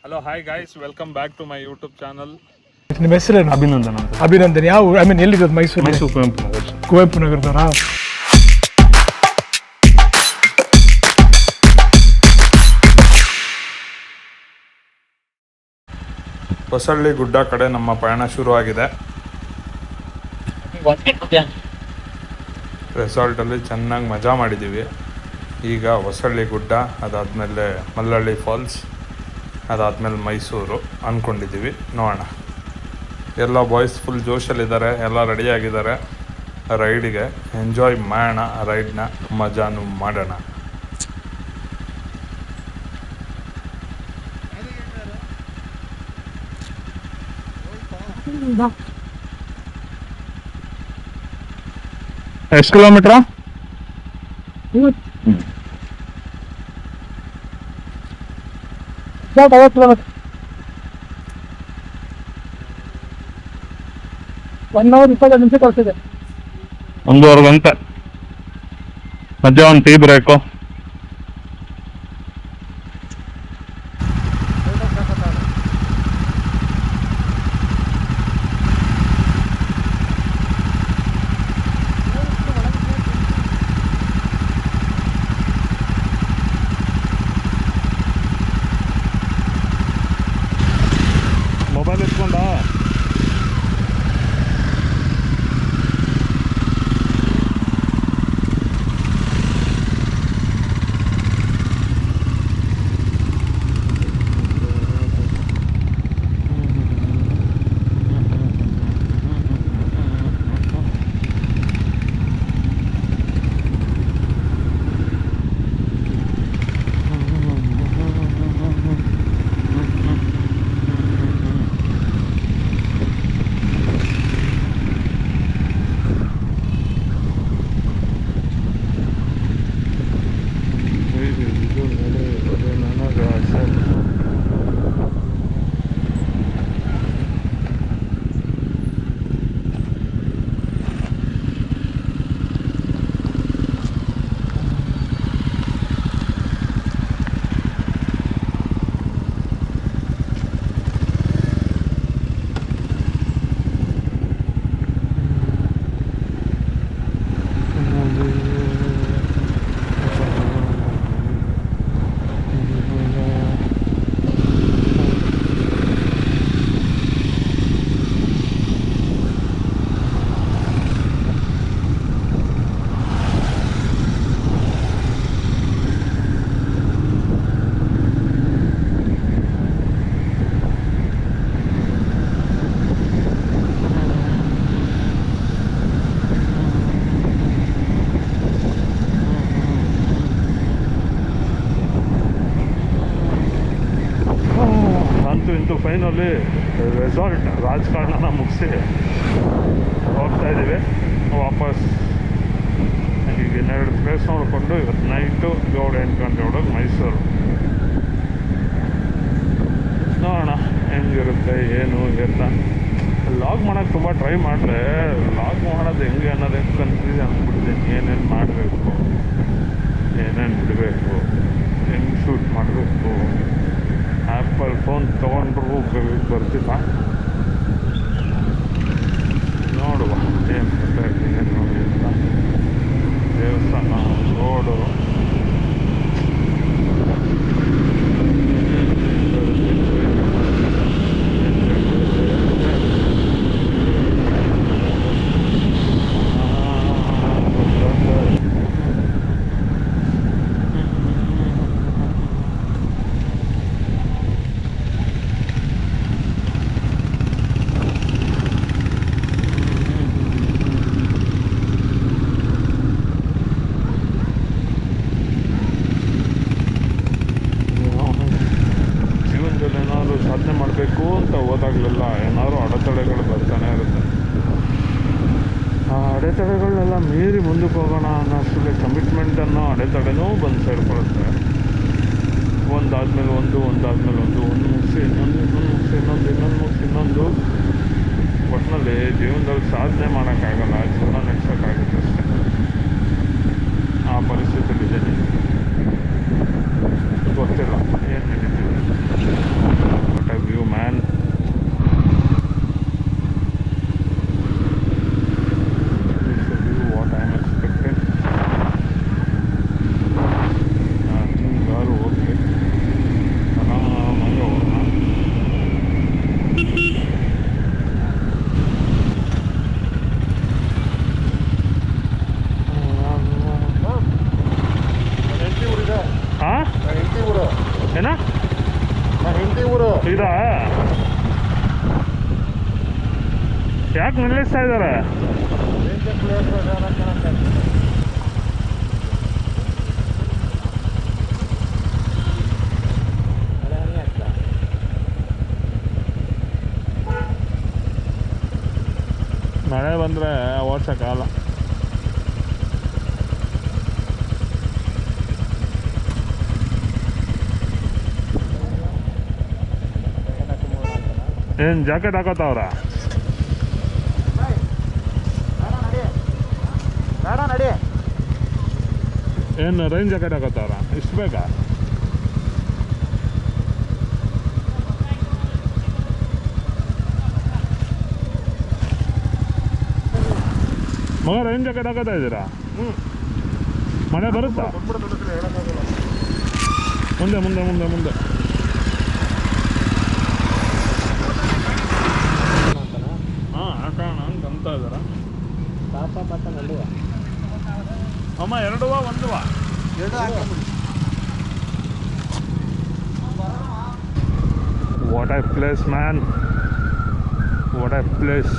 Hello hi guys, welcome back to my YouTube channel. ನಿಮ್ಮ ಹೆಸರೇನು? ಅಭಿನಂದನ್ ಅಂತ. ಅಭಿನಂದನ್. ಯಾವ ಎಲ್ಲಿರೋದು? ಮೈಸೂರು ಕುವೆಂಪು ನಗರದವರಾ? ಹೊಸಳ್ಳಿ ಗುಡ್ಡ ಕಡೆ ನಮ್ಮ ಪಯಣ ಶುರುವಾಗಿದೆ. ರೆಸಾರ್ಟಲ್ಲಿ ಚೆನ್ನಾಗಿ ಮಜಾ ಮಾಡಿದ್ದೀವಿ. ಈಗ ಹೊಸಳ್ಳಿ ಗುಡ್ಡ, ಅದಾದಮೇಲೆ ಮಲ್ಲಳ್ಳಿ ಫಾಲ್ಸ್, ಅದಾದಮೇಲೆ ಮೈಸೂರು ಅಂದ್ಕೊಂಡಿದ್ದೀವಿ. ನೋಡೋಣ. ಎಲ್ಲ ಬಾಯ್ಸ್ ಫುಲ್ ಜೋಶಲ್ಲಿದ್ದಾರೆ, ಎಲ್ಲ ರೆಡಿಯಾಗಿದ್ದಾರೆ ರೈಡಿಗೆ. ಎಂಜಾಯ್ ಮಾಡೋಣ, ರೈಡ್ನ ಮಜಾನು ಮಾಡೋಣ. ಎಷ್ಟು ಕಿಲೋಮೀಟ್ರಾ? 50 ಕಿಲೋಮೀಟರ್. 1 ಅವರ್ 25 ನಿಮಿಷ ಕೊಡ್ತಿದೆ. 1.5 ಗಂಟೆ. ಮಧ್ಯ ಒಂದು ಟೀ ಬ್ರೇಕು. ಮೊಬೈಲ್ ಎತ್ಕೊಂಡ ಇಂತು ಫೈನಲಿ ರೆಸಾರ್ಟ್ ರಾಜಕಾರಣನ ಮುಗಿಸಿ ಹೋಗ್ತಾ ಇದ್ದೀವಿ ವಾಪಸ್. ಈಗ ಇನ್ನೆರಡು ಪ್ಲೇಸ್ ನೋಡಿಕೊಂಡು ಇವತ್ತು ನೈಟು 7-8 ಗಂಟೆ ಒಳಗೆ ಮೈಸೂರು. ನೋಡೋಣ ಹೆಂಗಿರುತ್ತೆ ಏನು ಎಲ್ಲ. ಲಾಗ್ ಮಾಡೋಕ್ಕೆ ತುಂಬ ಟ್ರೈ ಮಾಡಿದೆ, ಲಾಗ್ ಮಾಡೋದು ಹೆಂಗೆ ಅನ್ನೋದೇ ಕನ್ಫ್ಯೂಷನ್ ಅಂದ್ಬಿಡ್ತೀನಿ. ಏನೇನು ಮಾಡಬೇಕು, ಏನೇನು ಬಿಡಬೇಕು, ಹೆಂಗೆ ಶೂಟ್ ಮಾಡಬೇಕು. ಆ್ಯಪಲ್ ಫೋನ್ ತೊಗೊಂಡ್ರೂ ಬರ್ತಿಲ್ಲ. ನೋಡುವ ಏನು ಗೊತ್ತಾಗ್ತದೆ, ಏನು ನೋಡಿಲ್ಲ. ದೇವಸ್ಥಾನ ರೋಡು ಸಾಧನೆ ಮಾಡಬೇಕು ಅಂತ ಹೋದಾಗಲೆಲ್ಲ ಏನಾದರೂ ಅಡೆತಡೆಗಳು ಬರ್ತಾನೆ ಇರುತ್ತೆ. ಆ ಅಡೆತಡೆಗಳನ್ನೆಲ್ಲ ಮೀರಿ ಮುಂದಕ್ಕೆ ಹೋಗೋಣ ಅನ್ನೋಷ್ಟರಲ್ಲಿ ಕಮಿಟ್ಮೆಂಟ್ ಅನ್ನೋ ಅಡೆತಡೆನೂ ಬಂದು ಸೇರಿಕೊಳ್ಳುತ್ತೆ. ಒಂದಾದ್ಮೇಲೆ ಒಂದು ಮುಗಿಸಿ ಇನ್ನೊಂದು ಒಟ್ಟಿನಲ್ಲಿ ಜೀವನದಲ್ಲಿ ಸಾಧನೆ ಮಾಡೋಕ್ಕಾಗಲ್ಲ, ಜೀವನ ನಡೆಸೋಕ್ಕಾಗುತ್ತೆ ಅಷ್ಟೇ. ಆ ಪರಿಸ್ಥಿತಿಯಲ್ಲಿ ಇದ್ದೀನಿ. ಗೊತ್ತಿಲ್ಲ ಏನು ನಡೀತಿದೆ. ಇದಾ ಯಾಕೆ ನಿಲ್ಲಿಸ್ತಾ ಇದ್ದಾರೆ? ಮಳೆ ಬಂದರೆ ಓಡ್ಸೋಕ್ಕಾಗಲ್ಲ. ಏನು ಜಾಕೆಟ್ ಹಾಕೋತಾವ್ರ? ಏನು ರೈನ್ ಜಾಕೆಟ್ ಹಾಕೋತಾವ್ರ? ಇಷ್ಟು ಬೇಕಾ? ಮಗ ರೈನ್ ಜಾಕೆಟ್ ಹಾಕೋತಾ ಇದ್ದೀರಾ? ಮಳೆ ಬರುತ್ತಾ? ಮುಂದೆ ಮುಂದೆ ಮುಂದೆ ಮುಂದೆ ಹಾಕೋಣ ಅಂತ ಅಂತ ಇದ್ದಾರ. ಅಮ್ಮ ಎರಡುವಾ ಒಂದುವಾ? What a place man, what a place.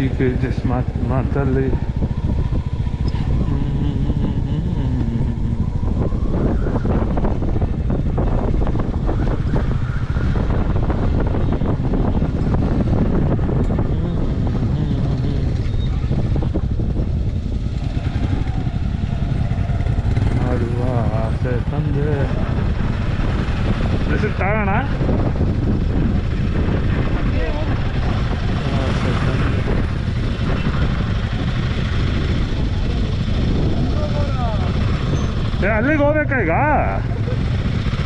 ಈಗ ಜಸ್ಟ್ ಮಾತಲ್ಲಿ ತಂದೆ ಹೆಸರು ತಾಗೋಣ. ಅಲ್ಲಿಗೆ ಹೋಗ್ಬೇಕಾ ಈಗ?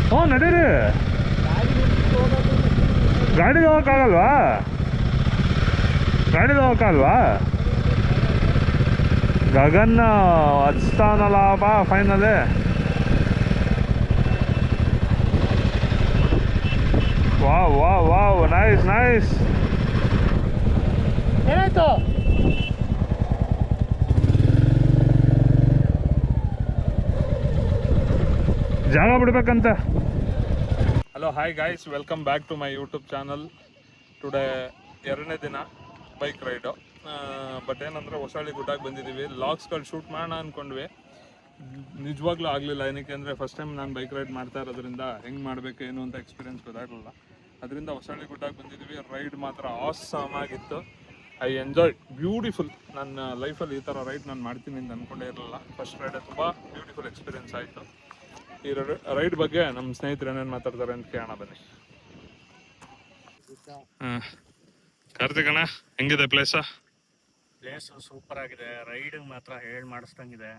ಹ್ಞೂ ನಡೀರಿ. ಗಾಡಿಗೆ ಹೋಗೋಕ್ಕಾಗಲ್ವಾ? ಗಾಡಿಗೆ ಹೋಗೋಕ್ಕಾಗಲ್ವಾ? ಗಗನ್ ಹಚ್ತಾನಲ್ಲ ಬಾ finally. Wow wow wow, nice nice. ಏನಾಯ್ತು? ಜಾಗ ಬಿಡ್ಬೇಕಂತ. Hello hi guys, welcome back to my YouTube channel. Today ಎರಡನೇ ದಿನ ಬೈಕ್ ರೈಡು. ಬಟ್ ಏನಂದರೆ ಹೊಸಳ್ಳಿ ಗುಡ್ಡಕ್ಕೆ ಬಂದಿದ್ದೀವಿ. ಲಾಗ್ಸ್ಗಳು ಶೂಟ್ ಮಾಡೋಣ ಅಂದ್ಕೊಂಡ್ವಿ. ನಿಜವಾಗ್ಲೂ ಆಗಲಿಲ್ಲ. ಏನಕ್ಕೆ ಅಂದರೆ ಫಸ್ಟ್ ಟೈಮ್ ನಾನು ಬೈಕ್ ರೈಡ್ ಮಾಡ್ತಾ ಇರೋದ್ರಿಂದ ಹೆಂಗೆ ಮಾಡಬೇಕು ಏನು ಅಂತ ಎಕ್ಸ್ಪೀರಿಯನ್ಸ್ ಗೊತ್ತಾಗಲಿಲ್ಲ. ಅದರಿಂದ ಹೊಸಳ್ಳಿ ಗುಡ್ಡಕ್ಕೆ ಬಂದಿದ್ದೀವಿ. ರೈಡ್ ಮಾತ್ರ ಆಸಮ್ ಆಗಿತ್ತು. I enjoy beautiful. ನನ್ನ ಲೈಫಲ್ಲಿ ಈ ಥರ ರೈಡ್ ನಾನು ಮಾಡ್ತೀನಿ ಅಂತ ಅಂದ್ಕೊಂಡೇ ಇರಲಿಲ್ಲ. ಫಸ್ಟ್ ರೈಡ್ ತುಂಬ ಬ್ಯೂಟಿಫುಲ್ ಎಕ್ಸ್ಪೀರಿಯನ್ಸ್ ಆಯಿತು. ಈ ರೈಡ್ ಬಗ್ಗೆ ನಮ್ಮ ಸ್ನೇಹಿತರು ಏನೇನು ಮಾತಾಡ್ತಾರೆ ಅಂತ ಕೇಳೋಣ ಬನ್ನಿ. ಕಾರ್ತಿಕಣ್ಣ, ಹೆಂಗಿದೆ ಪ್ಲೇಸ್ ಸೂಪರ್ ಆಗಿದೆ. ರೈಡ್ ಮಾತ್ರ ಮಾಡಿಸ್ದಂಗಿದೆ.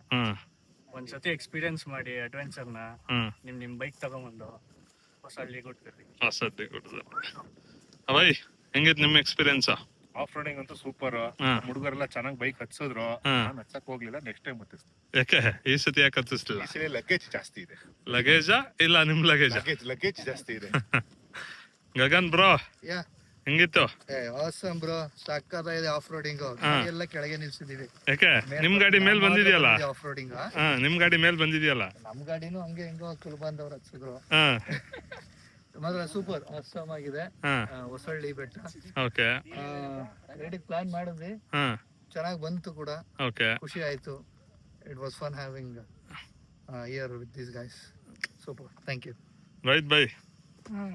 ಒಂದ್ಸತಿ ಎಕ್ಸ್ಪೀರಿಯನ್ಸ್ ಮಾಡಿ ಅಡ್ವೆಂಚರ್ನ ನಿಮ್ ಬೈಕ್ ತಗೊಂಡ್ಬಂದು ಹೊಸಳ್ಳಿ ಗುಡ್ಡ. ಅವೈ ಹೆಂಗಿದ್ ನಿಮ್ಮ ಎಕ್ಸ್ಪೀರಿಯನ್ಸ್? ಆಫ್ ರೋಡಿಂಗ್ ಅಂತೂ ಸೂಪರ್. ಹುಡುಗರೆಲ್ಲ ಚೆನ್ನಾಗಿ ಬೈಕ್ ಹತ್ಸಿದ್ರು. ನಾನು ಹಚ್ಚಕ್ ಹೋಗ್ಲಿಲ್ಲ. ನೆಕ್ಸ್ಟ್ ಟೈಮ್ ಹತ್ತಿಸ್ತೀನಿ. ಯಾಕೆ ಈ ಸತಿ ಯಾಕೆ ಹತ್ತಿಸ್ಲಿಲ್ಲ? ಈ ಸಲ ಲಗೇಜ್ ಜಾಸ್ತಿ ಇದೆ. ಲಗೇಜಾ ಇಲ್ಲ ನಿಮ್ ಲಗೇಜ್? ಲಗೇಜ್ ಜಾಸ್ತಿ ಇದೆ. ಗಗನ್ ಬ್ರೋ ಹೆಂಗಿತ್ತು? ಆಸಮ್ ಬ್ರೋ, ಸಕ್ಕತ್ತಾಗಿದೆ ಆಫ್ ರೋಡಿಂಗ್. ಎಲ್ಲ ಕೆಳಗೆ ನಿಲ್ಸಿದೀವಿ. ಯಾಕೆ ನಿಮ್ ಗಾಡಿ ಮೇಲ್ ಬಂದಿದ್ಯಲ್ಲ? ಆಫ್ ರೋಡಿಂಗ್ ನಿಮ್ ಗಾಡಿ ಮೇಲ್ ಬಂದಿದ್ಯಲ್ಲ? ನಮ್ ಗಾಡಿನೂ ಹಂಗೆ ಹೆಂಗೋ ಕುಲ್ಬಂದವ್ರು ಹಚ್ಚಿದ್ರು. ಮಾತ್ರ ಸೂಪರ್ ಆಸಮ್ ಆಗಿದೆ. ಹೊಸಳ್ಳಿ ಬೆಟ್ಟ. ಓಕೆ, ರೈಡಿಗೆ ಪ್ಲಾನ್ ಮಾಡಿದ್ವಿ. ಚೆನ್ನಾಗಿ ಬಂತು ಕೂಡ. ಓಕೆ, ಖುಷಿ ಆಯ್ತು. It was fun having here with this guys. Super, thank you. Right bye.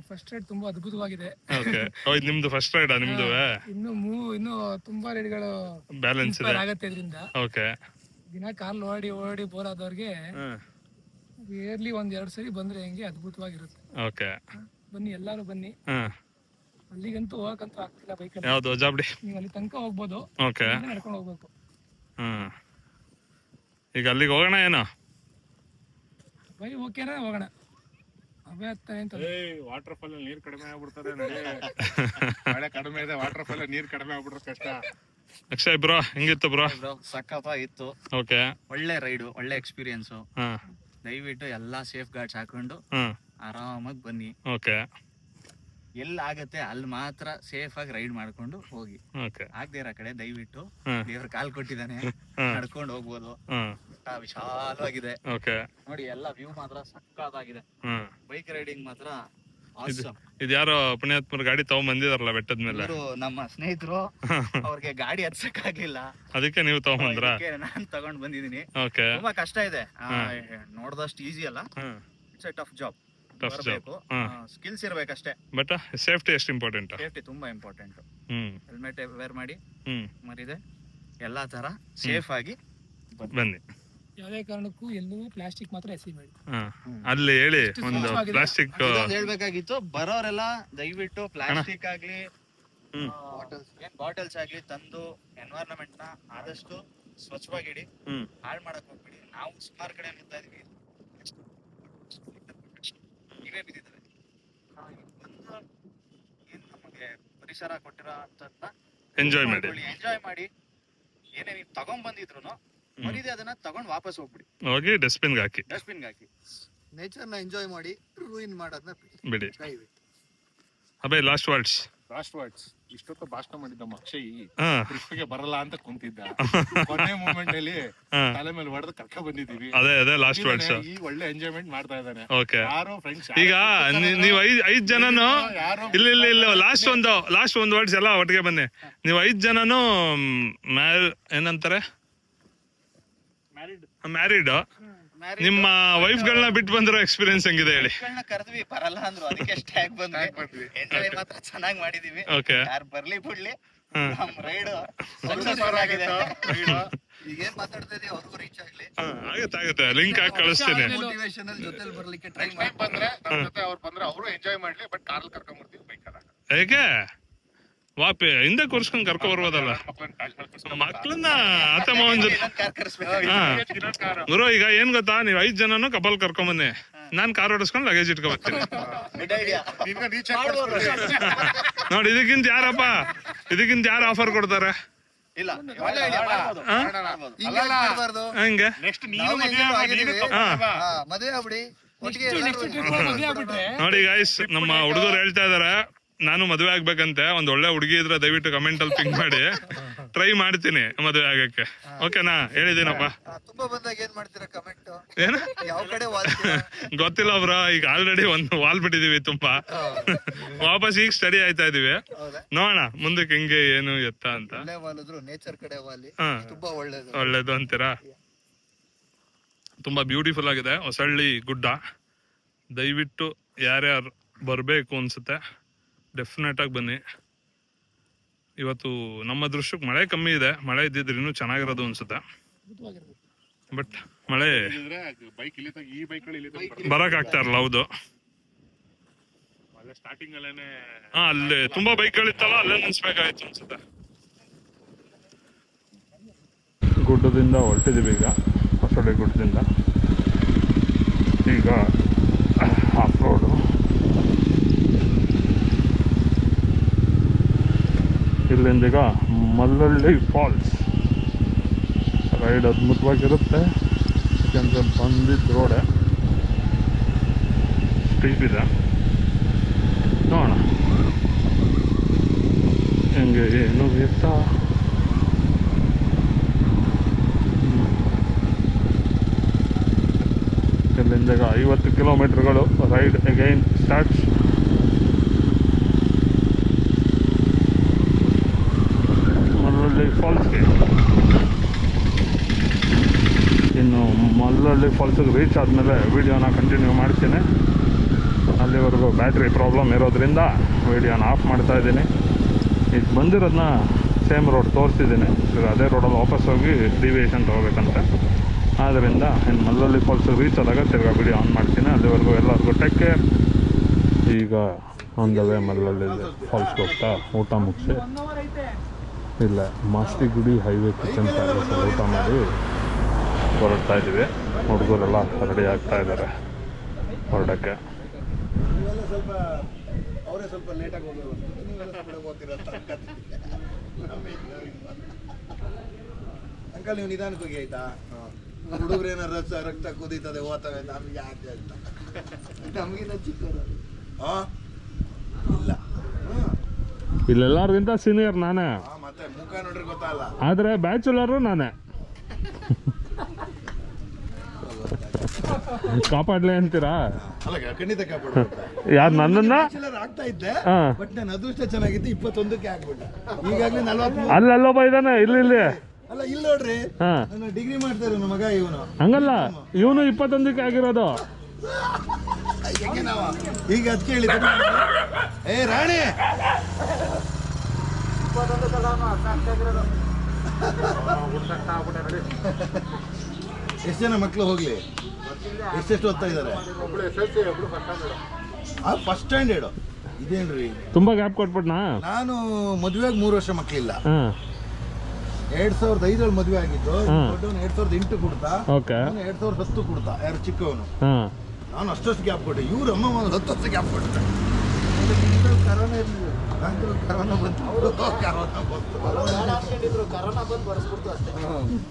First ride ತುಂಬಾ ಅದ್ಭುತವಾಗಿದೆ. ಓಕೆ, ನಿಮ್ದು ಫಸ್ಟ್ ರೈಡ್? ನಿಮ್ದು ಇನ್ನು ತುಂಬಾ ರೈಡ್ಗಳು ಬ್ಯಾಲೆನ್ಸ್ ಇದೆ ಆಗತ್ತೆ ಇದರಿಂದ. ಓಕೆ, ದಿನ ಕಾಲ್ ಓಡಿ ಬೋರ್ ಆದವ್ರಿಗೆ ಇಯರ್ಲಿ 1-2 ಸರಿ ಬಂದ್ರೆ ಹೆಂಗೆ ಅದ್ಭುತವಾಗಿರುತ್ತೆ. ಓಕೆ, ಬನ್ನಿ, ಎಲ್ಲಾರು ಬನ್ನಿ. ಅಲ್ಲಿಗಂತೂ ಹೋಗಕ್ಕಂತೂ ಆಗ್ತಿಲ್ಲ ಬೈಕ್. ಯಾವ್ದು ಜಾಬ್ಡಿ? ನೀವು ಅಲ್ಲಿ ತನಕ ಹೋಗ್ಬೋದು. ಓಕೆ, ನಡ್ಕೊಂಡು ಹೋಗ್ಬೇಕು. ಈಗ ಅಲ್ಲಿಗೆ ಹೋಗೋಣ ಏನೋ? ಬೈ ಓಕೆನಾ, ಹೋಗೋಣ. ವಾಟರ್ ಫಾಲ್ ನೀರ್ ಕಡಿಮೆ ಆಗ್ಬಿಡ್ತದೆ. ಮಳೆ ಕಡಿಮೆ ಇದೆ, ವಾಟರ್ ಫಾಲ್ ನೀರ್ ಕಡಿಮೆ ಆಗ್ಬಿಟ್ರೆ ಕಷ್ಟ. ಅಕ್ಷಯ್ ಬ್ರೋ ಹೆಂಗಿತ್ತು ಬ್ರೋ? ಸಕ್ಕತ್ತ ಇತ್ತು. ಓಕೆ, ಒಳ್ಳೆ ರೈಡು, ಒಳ್ಳೆ ಎಕ್ಸ್ಪೀರಿಯನ್ಸ್. ದಯವಿಟ್ಟು ಎಲ್ಲಾ ಸೇಫ್ ಗಾರ್ಡ್ಸ್ ಹಾಕೊಂಡು ಆರಾಮಾಗಿ ಬನ್ನಿ. ಓಕೆ, ಎಲ್ಲಿ ಆಗತ್ತೆ ಅಲ್ಲಿ ಮಾತ್ರ ಸೇಫ್ ಆಗಿ ರೈಡ್ ಮಾಡ್ಕೊಂಡು ಹೋಗಿ. ಓಕೆ, ಆಗದೆ ಇರೋ ಕಡೆ ದಯವಿಟ್ಟು ದೇವ್ರ ಕಾಲ್ ಕೊಟ್ಟಿದ್ದಾನೆ, ನಡ್ಕೊಂಡು ಹೋಗ್ಬೋದು. ಬೆಟ್ಟ ವಿಶಾಲವಾಗಿದೆ. ಓಕೆ. ನೋಡಿ ಎಲ್ಲ ವ್ಯೂ ಮಾತ್ರ ಸಕ್ಕತ್ತಾಗಿದೆ. ಬೈಕ್ ರೈಡಿಂಗ್ ಮಾತ್ರ ಇದು ಯಾರೋ ಪುಣ್ಯಾತ್ಮರ ಗಾಡಿ ತಗೊಂಡ್ ಬಂದಿದಾರಲ್ಲ ಬೆಟ್ಟದ ಮೇಲೆ, ನಮ್ಮ ಸ್ನೇಹಿತರು ಅವ್ರಿಗೆ ಗಾಡಿ ಹತ್ಸಕ್ಕಾಗ್ಲಿಲ್ಲ, ಅದಕ್ಕೆ ನೀವು ತಗೊಂಡ್ಬಂದ್ರ? ನಾನ್ ತಗೊಂಡ್ ಬಂದಿದೀನಿ. ಓಕೆ. ತುಂಬಾ ಕಷ್ಟ ಇದೆ, ನೋಡ್ದಷ್ಟು ಈಸಿ ಅಲ್ಲ. It's a tough job. Skills ಇರ್ಬೇಕಷ್ಟೇ. ಬಟ್ ಸೇಫ್ಟಿ ಎಷ್ಟು ಇಂಪಾರ್ಟೆಂಟ್? ಸೇಫ್ಟಿ ತುಂಬಾ ಇಂಪಾರ್ಟೆಂಟ್. ಹೆಲ್ಮೆಟ್ ವೇರ್ ಮಾಡಿ ಮರಿದೆ ಎಲ್ಲಾ ತರ ಸೇಫ್ ಆಗಿ ಬನ್ನಿ. ಯಾವುದೇ ಕಾರಣಕ್ಕೂ ಎಲ್ಲೂ ಪ್ಲಾಸ್ಟಿಕ್ ಮಾತ್ರ ಎಸಿಬೇಡಿ. ಅಲ್ಲಿ ಹೇಳಿ ಒಂದು ಪ್ಲಾಸ್ಟಿಕ್ ಹೇಳ್ಬೇಕಾಗಿತ್ತು. ಬರೋರೆಲ್ಲ ದಯವಿಟ್ಟು ಪ್ಲಾಸ್ಟಿಕ್ ಆಗ್ಲಿ ಬಾಟಲ್ಸ್ ಆಗ್ಲಿ ತಂದು ಎನ್ವೈರನ್ಮೆಂಟ್ ನ ಆದಷ್ಟು ಸ್ವಚ್ಛವಾಗಿಡಿ, ಹಾಳು ಮಾಡಕ್ ಹೋಗ್ಬಿಡಿ. ನಾವು ಸುಮಾರು ಕಡೆ ನೋಡ್ತಾ ಇದೀವಿ ನೀವೇ ಬಿದ್ದಿದ್ದಾರೆ. ಏನ್ ನಮಗೆ ಪರಿಸರ ಕೊಟ್ಟಿರೋ ಅಂತದ್ನ ಎಂಜಾಯ್ ಮಾಡಿ. ಏನೇ ನೀವು ತಗೊಂಡ್ ಬಂದಿದ್ರು ಮರಿದೆ ಅದನ್ನ ತಗೊಂಡ್ ವಾಪಸ್ ಹೋಗಿ ಡಸ್ಟ್ಬಿನ್ಗೆ ಹಾಕಿ. ನೇಚರ್ ನ ಎಂಜಾಯ್ ಮಾಡಿ, ರೂಯಿನ್ ಮಾಡೋದನ್ನ ಬಿಡಿ. ಅಬೇ ಲಾಸ್ಟ್ ವರ್ಡ್ಸ್. ಇಷ್ಟೊತ್ತು ಭಾಷಣ ಮಾಡಿದ್ದ ಅಕ್ಷಯ್ ಟ್ರಿಪ್ಗೆ ಬರಲ್ಲ ಅಂತ ಕುಂತಿದ್ದ. ಕೊನೆ ಮೂಮೆಂಟ್ ಅಲ್ಲಿ ತಲೆ ಮೇಲೆ ಹೊಡೆದು ಕರ್ಕ ಬಂದಿದೀವಿ. ಅದೇ ಲಾಸ್ಟ್ ವರ್ಡ್ಸ್. ಈ ಒಳ್ಳೆ ಎಂಜಾಯ್ಮೆಂಟ್ ಮಾಡ್ತಾ ಇದ್ದಾನೆ. ಓಕೆ. ಯಾರೋ ಫ್ರೆಂಡ್ಸ್ ಈಗ ನೀವು ಐದ್ ಜನನು ಇಲ್ಲ ಲಾಸ್ಟ್ ಒಂದು ವರ್ಡ್ಸ್ ಎಲ್ಲ ಒಟ್ಟಿಗೆ ಬನ್ನಿ. ನೀವು 5 ಜನನು ಏನಂತಾರೆ ಮ್ಯಾರಿಡ್. ನಿಮ್ಮ ವೈಫ್ ಗಳನ್ನ ಬಿಟ್ಟು ಬಂದಿರೋ ಎಕ್ಸ್ಪೀರಿಯನ್ಸ್ ಹೆಂಗಿದೆ ಹೇಳಿ? ಕರೆದ್ವಿ, ಬರಲ್ಲ ಅಂದ್ರು, ಅದಕ್ಕೆ ಸ್ಟ್ಯಾಗ್ ಬಂದ್ವಿ. ಎಂಜಾಯ್ ಮಾತ್ರ ಚೆನ್ನಾಗಿ ಮಾಡಿದೀವಿ. ಯಾರು ಬರ್ಲಿ ಬಿಡ್ಲಿ, ನಮ್ ರೈಡ್ ಸಕ್ಸಸ್ಫುಲ್ ಆಗಿದೆ. ಈಗೇನ್ ಮಾತಾಡ್ತಾ ಇದೀವಿ ಅವ್ರಿಗೂ ರೀಚ್ ಆಗ್ಲಿ. ಆಗುತ್ತೆ, ಲಿಂಕ್ ಹಾಕಿ ಕಳಿಸ್ತೀನಿ. ಮೋಟಿವೇಶನಲ್ ಜೊತೆಲಿ ಬರ್ಲಿಕ್ಕೆ ಟ್ರೈ ಬಂದ್ರೆ ಅವ್ರು ಬಂದ್ರೆ ಅವರು ಎಂಜಾಯ್ ಮಾಡ್ಲಿ. ಬಟ್ ಕಾರಲ್ಲಿ ಕರ್ಕೊಂಡ್ ಬರ್ತೀವಿ, ಬೈಕ್ ಹೇಗೆ ವಾಪಿ ಹಿಂದೆ ಕೂರ್ಸ್ಕೊಂಡ್ ಕರ್ಕೊ ಬರ್ಬೋದಲ್ಲ ಮಕ್ಳನ್ನ. ಆತ ಮಾವನ್ ಜೊತೆ ಗುರು. ಈಗ ಏನ್ ಗೊತ್ತಾ, ನೀವ್ 5 ಜನನು ಕಪಲ್ ಕರ್ಕೊಂಬನ್ನಿ, ನಾನ್ ಕಾರ್ ಓಡಿಸ್ಕೊಂಡು ಲಗೇಜ್ ಇಟ್ಕೊ ಬರ್ತೀನಿ. ನೋಡಿ, ಇದಕ್ಕಿಂತ ಯಾರು ಆಫರ್ ಕೊಡ್ತಾರೆ? ಹಂಗೆ ಮದುವೆ ಆಗ್ಬಿಡಿ. ನೋಡಿ ಗೈಸ್, ನಮ್ಮ ಹುಡುಗರು ಹೇಳ್ತಾ ಇದಾರೆ ನಾನು ಮದುವೆ ಆಗ್ಬೇಕಂತೆ. ಒಂದ್ ಒಳ್ಳೆ ಹುಡುಗಿ ಇದ್ರೆ ದಯವಿಟ್ಟು ಕಮೆಂಟ್ ಅಲ್ಲಿ ಪಿಂಕ್ ಮಾಡಿ. ಟ್ರೈ ಮಾಡ್ತೀನಿ ಮದುವೆ ಆಗಕ್ಕೆ. ಓಕೆನಾ? ಹೇಳಿದೀನಪ್ಪ. ತುಂಬಾ ಬಂದಾಗ ಏನ್ ಮಾಡ್ತೀರಾ ಕಮೆಂಟ್? ಏನ ಯಾವ ಕಡೆ ಗೊತ್ತಿಲ್ಲ ಬ್ರೋ. ಈಗ ಆಲ್ರೆಡಿ ಒಂದು ವಾಲ್ ಬಿಟ್ಟಿದೀವಿ ತುಂಬಾ. ವಾಪಸ್ ಈಗ ಸ್ಟಡಿ ಆಯ್ತಾ ಇದೀವಿ. ನೋಡೋಣ ಮುಂದಕ್ಕೆ ಹೆಂಗೆ ಏನು ಎತ್ತ ಅಂತ. ನೇಚರ್ ಕಡೆ ವಾಲಿ ತುಂಬಾ ಒಳ್ಳೇದು ಅಂತೀರಾ? ತುಂಬಾ ಬ್ಯೂಟಿಫುಲ್ ಆಗಿದೆ ಹೊಸಳ್ಳಿ ಗುಡ್ಡ. ದಯವಿಟ್ಟು ಯಾರ್ಯಾರು ಬರ್ಬೇಕು ಅನ್ಸುತ್ತೆ ಡೆಫಿನೆಟ್ ಆಗಿ ಬನ್ನಿ. ಇವತ್ತು ನಮ್ಮ ದೃಶ್ಯಕ್ಕೆ ಮಳೆ ಕಮ್ಮಿ ಇದೆ. ಮಳೆ ಇದ್ದಿದ್ರೆ ಇನ್ನೂ ಚೆನ್ನಾಗಿರೋದು ಅನ್ಸುತ್ತೆ. ಬಟ್ ಮಳೆ ಬರಕ್ ಆಗ್ತಾ ಇರಲ್ಲ. ಹೌದು, ಸ್ಟಾರ್ಟಿಂಗ್ ಅಲ್ಲೇನೆ ಅಲ್ಲಿ ತುಂಬಾ ಬೈಕ್ಗಳಿತ್ತಲ್ಲ, ಅಲ್ಲೇ ನಿಲ್ಸ್ಬೇಕಾಯ್ತು ಅನ್ಸುತ್ತೆ. ಗುಡ್ಡದಿಂದ ಹೊರಟಿದೀವಿ ಈಗ, ಹೊಸಳ್ಳಿ ಗುಡ್ಡದಿಂದ. ಈಗ ಆಫ್ ರೋಡು. ಇಲ್ಲಿಂದ ಈಗ ಮಲ್ಲಳ್ಳಿ ಫಾಲ್ಸ್ ರೈಡ್ ಅದ್ಭುತವಾಗಿರುತ್ತೆ. ಯಾಕೆಂದರೆ ಬಂದಿದ್ದ ರೋಡೆ ಸ್ಟೀಪ್ ಇದೆ. ನೋಡೋಣ ಹೆಂಗೆ ಏನು ಇರ್ತಾ. ಇಲ್ಲಿಂದ ಈಗ 50 ಕಿಲೋಮೀಟರ್ಗಳು ರೈಡ್ ಅಗೈನ್ ಸ್ಟಾರ್ಟ್ಸ್. ಮಲ್ಲಳ್ಳಿ ಫಾಲ್ಸ್ಗೆ. ಇನ್ನು ಮಲ್ಲಳ್ಳಿ ಫಾಲ್ಸಿಗೆ ರೀಚ್ ಆದಮೇಲೆ ವಿಡಿಯೋನ ಕಂಟಿನ್ಯೂ ಮಾಡ್ತೀನಿ. ಅಲ್ಲಿವರೆಗೂ ಬ್ಯಾಟ್ರಿ ಪ್ರಾಬ್ಲಮ್ ಇರೋದ್ರಿಂದ ವಿಡಿಯೋನ ಆಫ್ ಮಾಡ್ತಾ ಇದ್ದೀನಿ. ಈಗ ಬಂದಿರೋದನ್ನ ಸೇಮ್ ರೋಡ್ ತೋರಿಸಿದ್ದೀನಿ. ಈಗ ಅದೇ ರೋಡಲ್ಲಿ ವಾಪಸ್ ಹೋಗಿ ಡಿವಿಯೇಷನ್ ತೊಗೋಬೇಕಂತೆ. ಆದ್ದರಿಂದ ಇನ್ನು ಮಲ್ಲಳ್ಳಿ ಫಾಲ್ಸಿಗೆ ರೀಚ್ ಆದಾಗ ತಿರ್ಗಾ ವಿಡಿಯೋ ಆನ್ ಮಾಡ್ತೀನಿ. ಅಲ್ಲಿವರೆಗೂ ಎಲ್ಲರಿಗೂ ಟೇಕ್ ಕೇರ್. ಈಗ ಆನ್ ದ ವೇ ಮಲ್ಲಳ್ಳಿ ಫಾಲ್ಸ್ಗೆ ಹೋಗ್ತಾ ಊಟ ಮುಗಿಸಿ ಇಲ್ಲ ಮಾಸ್ತಿಗುಡಿ ಹೈವೇ ಕಿಚನ್ ಪ್ಯಾಲೇಸಲ್ಲಿ ಊಟ ಮಾಡಿ ಹೊರಡ್ತಾ ಇದ್ದೀವಿ. ಹುಡುಗರೆಲ್ಲ ರೆಡಿ ಆಗ್ತಾ ಇದ್ದಾರೆ ಹೊರಡಕ್ಕೆ. ಸ್ವಲ್ಪ ಲೇಟಾಗಿ ಅಂಕಲ್ ನೀವು ನಿಧಾನಕ್ಕೆ ಹೋಗಿ ಆಯ್ತಾ? ಹುಡುಗರೇನ ರಕ್ತ ಕುದೀತದೆ ಓದ್ತವೆ ನಮಗೆ ಆಯ್ತು ಅಂತ ನಮಗಿನ್ನ ಚಿಕ್ಕವರು. ಇಲ್ಲ ಇಲ್ಲೆಲ್ಲರಿಗಿಂತ ಸೀನಿಯರ್ ನಾನೇ. ಮತ್ತೆ ಮುಖ ನೋಡ್ರಿ ಗೊತ್ತಲ್ಲ. ಆದರೆ ಬ್ಯಾಚುಲರು ನಾನೇ. ಕಾಪಾಡ್ಲಿ ಅಂತೀರಾ? ಅಲ್ಲ ಖಂಡಿತ ಕಾಪಾಡ್ಬೇಕು. ಯಾರು ನನ್ನನ್ನ? ಬ್ಯಾಚುಲರ್ ಆಗ್ತಾ ಇದ್ದೆ, ಹಾ. ಬಟ್ ನನ್ನ ಅದೃಷ್ಟ ಚೆನ್ನಾಗಿತ್ತು, 21ಕ್ಕೆ ಆಗ್ಬಿಟ್ಟ. ಈಗಾಗಲೇ 43. ಅಲ್ಲೊಬ್ಬ ಇದ್ದಾನೆ, ಇಲ್ಲಿ. ಅಲ್ಲ ಇಲ್ಲಿ ನೋಡ್ರಿ, ಹಾ, ನನ್ನ ಡಿಗ್ರಿ ಮಾಡ್ತಾ ಇರೋ ಮಗ ಇವನು. ಹಂಗಲ್ಲ, ಇವನು 21ಕ್ಕೆ ಆಗಿರೋದು. ಹೆಂಗೆ ನಾವ ಈಗ ಅದ್ ಕೇಳಿ ಏ ರಾಣಿ ಎಷ್ಟು ಜನ ಮಕ್ಳು ಹೋಗ್ಲಿ? ಎಷ್ಟೆಷ್ಟು ಓದ್ತಾ ಇದ್ದಾರೆ? First standard. ಇದೇನ್ರಿ ತುಂಬಾ ಗ್ಯಾಪ್ ಕೊಟ್ಬಿಟ್ನಾ? ನಾನು ಮದುವೆಗೆ 3 ವರ್ಷ ಮಕ್ಳಿಲ್ಲ. ಹಾ, 2005 ಮದುವೆ ಆಗಿದ್ದು. ದೊಡ್ಡವನು 2008 ಕೊಡ್ತಾ, ಓಕೆ. 2010 ಕೊಡ್ತಾ. ಯಾರು ಚಿಕ್ಕವನು? ಹಾ, ನಾನು ಅಷ್ಟಷ್ಟು ಗ್ಯಾಪ್ ಕೊಟ್ಟೆ. ಇವ್ರು ಅಮ್ಮ 10 ವರ್ಷ ಗ್ಯಾಪ್ ಕೊಟ್ಟೆ. ಕರೋನಾ ಇರಲಿಲ್ಲ, ಕರೋನಾ ಬಂತು.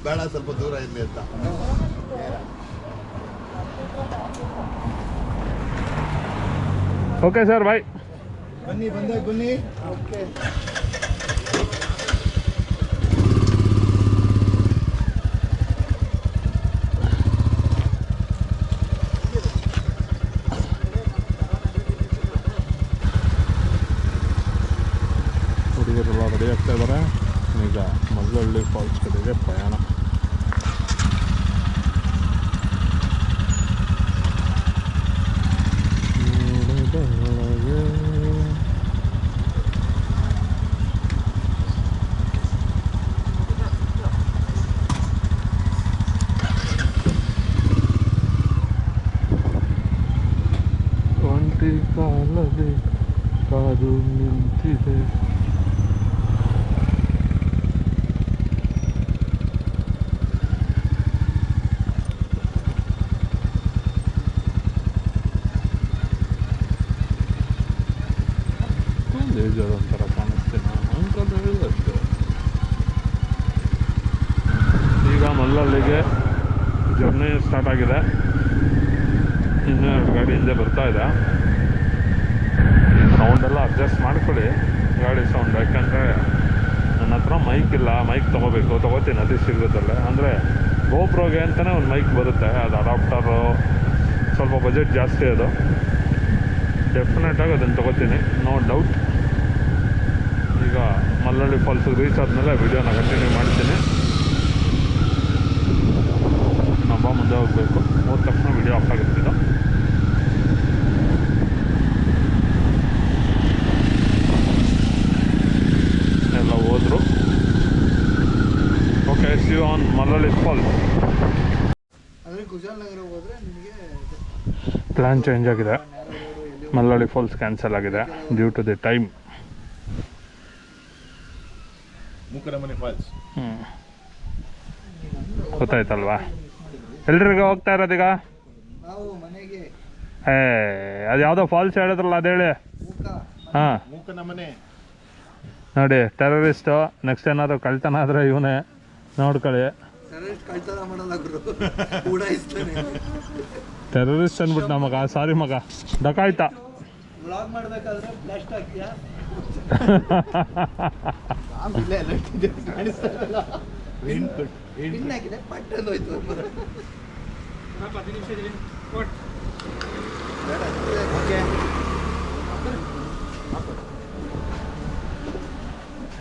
ಬೇಡ ಸ್ವಲ್ಪ ದೂರ ಇರಲಿ ಅಂತ. ಓಕೆ ಸರ್, ಬಾಯ್. ಬನ್ನಿ, ಬಂದಾಗ ಬನ್ನಿ. ಓಕೆ. ಹುಡುಗರೆಲ್ಲ ರೆಡಿ ಆಗ್ತಾ ಇದ್ದಾರೆ. ಈಗ ಮಲ್ಲಳ್ಳಿ ಫಾಲ್ಸ್ ಕಡೆಗೆ ಪ್ರಯಾಣ. ಒಂಟಿ ಕಾಲಲ್ಲಿ ಕಾದು ನಿಂತಿದೆ. ಒಂಥರ ಕಾಣಿಸ್ತೀನಿ ಅಂಕಲ್ ಹೇಳಿದಷ್ಟು. ಈಗ ಮಲ್ಲಳ್ಳಿಗೆ ಜರ್ನಿ ಸ್ಟಾರ್ಟ್ ಆಗಿದೆ. ಇನ್ನೂ 2 ಗಾಡಿ ಹಿಂದೆ ಬರ್ತಾ ಇದೆ. ಸೌಂಡೆಲ್ಲ ಅಡ್ಜಸ್ಟ್ ಮಾಡ್ಕೊಳ್ಳಿ, ಗಾಡಿ ಸೌಂಡ್. ಯಾಕಂದರೆ ನನ್ನ ಹತ್ರ ಮೈಕ್ ಇಲ್ಲ, ಮೈಕ್ ತೊಗೋತೀನಿ ಅತಿ ಶೀಘ್ರದಲ್ಲೇ. ಅಂದರೆ ಗೋಪ್ರೋಗೆ ಅಂತಲೇ ಒಂದು ಮೈಕ್ ಬರುತ್ತೆ, ಅದು ಅಡಾಪ್ಟರು, ಸ್ವಲ್ಪ ಬಜೆಟ್ ಜಾಸ್ತಿ ಅದು. ಡೆಫಿನೆಟಾಗಿ ಅದನ್ನು ತೊಗೋತೀನಿ, ನೋ ಡೌಟ್. ಈಗ ಮಲ್ಲಳ್ಳಿ ಫಾಲ್ಸಿಗೆ ರೀಚ್ ಆದಮೇಲೆ ವಿಡಿಯೋನ ಕಂಟಿನ್ಯೂ ಮಾಡ್ತೀನಿ. ನಮ್ಮ ಮುಂದೆ ಹೋಗಬೇಕು, ಹೋದ ತಕ್ಷಣ ವಿಡಿಯೋ ಆಫ್ ಆಗುತ್ತಿದ್ದು. ಎಲ್ಲ ಹೋದರು. Okay, see you on Mallalli falls. ಅಂದರೆ ಕುಶಾಲನಗರ ಹೋದ್ರೆ ನಿಮಗೆ ಪ್ಲ್ಯಾನ್ ಚೇಂಜ್ ಆಗಿದೆ. ಮಲ್ಲಳ್ಳಿ ಫಾಲ್ಸ್ ಕ್ಯಾನ್ಸಲ್ ಆಗಿದೆ due to the time. Mookanamane falls. ಗೊತ್ತಾಯ್ತಲ್ವಾ? ಎಲ್ರಿಗೂ ಹೋಗ್ತಾ ಇರೋದೀಗ? ನಾವು ಮನೆಗೆ ಅದು ಯಾವುದೋ ಫಾಲ್ಸ್ ಹೇಳಿದ್ರಲ್ಲ, ಅದು ಹೇಳಿ. ಹಾಂ, ಮೂಕನಮನೆ ನೋಡಿ, ಟೆರರಿಸ್ಟು. ನೆಕ್ಸ್ಟ್ ಏನಾದರೂ ಕಳ್ತನ ಆದರೆ ಇವನೇ ನೋಡ್ಕೊಳ್ಳಿ. ಕಳ್ತನ ಮಾಡಲ್ಲ ಗುರು, ಉಡಾಯಿಸ್ತಾನೆ. ಟೆರರಿಸ್ಟ್ ಅಂದ್ಬಿಟ್ಟು ಮಗ, ಸಾರಿ ಮಗ, ಡಕಾಯ್ತ. ವ್ಲಾಗ್ ಮಾಡಬೇಕಾದ್ರೆ ಬ್ಲಾಸ್ಟ್ ಆಗ್ತೀಯಾ? ಹಾಕಿದೆ ಪಟ್ಟಂದು ಹೋಯ್ತು.